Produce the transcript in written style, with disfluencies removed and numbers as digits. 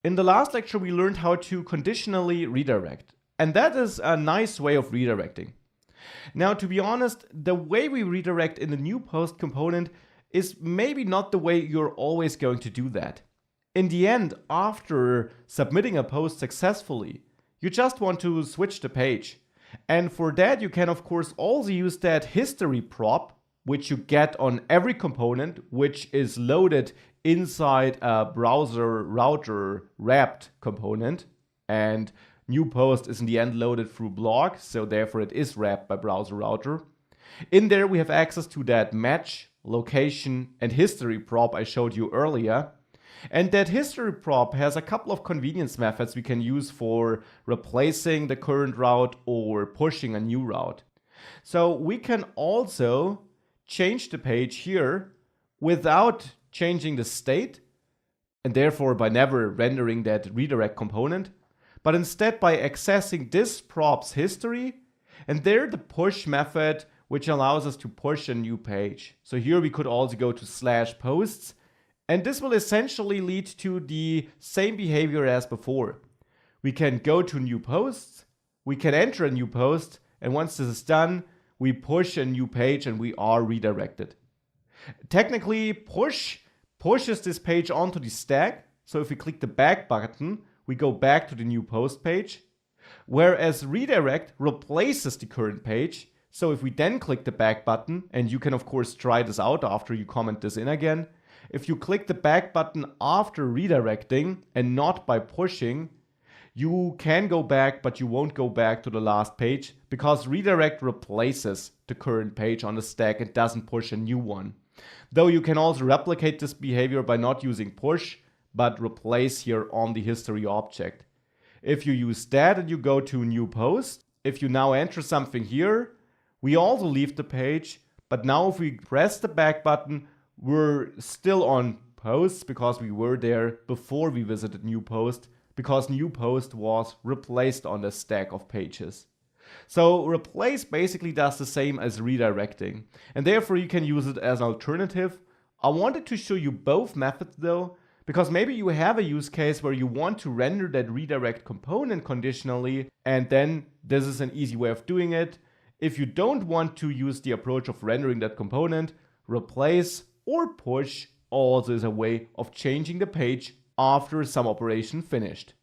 In the last lecture, we learned how to conditionally redirect, and that is a nice way of redirecting. Now, to be honest, the way we redirect in the new post component is maybe not the way you're always going to do that. In the end, after submitting a post successfully, you just want to switch the page. And for that, you can of course also use that history prop, which you get on every component, which is loaded inside a browser router wrapped component. And new post is in the end loaded through blog, so therefore it is wrapped by browser router. In there we have access to that match, location, and history prop I showed you earlier. And that history prop has a couple of convenience methods we can use for replacing the current route or pushing a new route. So we can also change the page here without changing the state, and therefore by never rendering that redirect component, but instead by accessing this prop's history, and there the push method, which allows us to push a new page. So here we could also go to /posts, and this will essentially lead to the same behavior as before. We can go to new posts, we can enter a new post, and once this is done, we push a new page and we are redirected. Technically, push pushes this page onto the stack. So if we click the back button, we go back to the new post page. Whereas redirect replaces the current page. So if we then click the back button, and you can of course try this out after you comment this in again. If you click the back button after redirecting and not by pushing, you can go back, but you won't go back to the last page because redirect replaces the current page on the stack and doesn't push a new one. Though you can also replicate this behavior by not using push, but replace here on the history object. If you use that and you go to new post, if you now enter something here, we also leave the page, but now if we press the back button, we're still on posts because we were there before we visited new post, because new post was replaced on the stack of pages. So replace basically does the same as redirecting, and therefore you can use it as an alternative. I wanted to show you both methods though, because maybe you have a use case where you want to render that redirect component conditionally, and then this is an easy way of doing it. If you don't want to use the approach of rendering that component, replace or push also is a way of changing the page after some operation finished.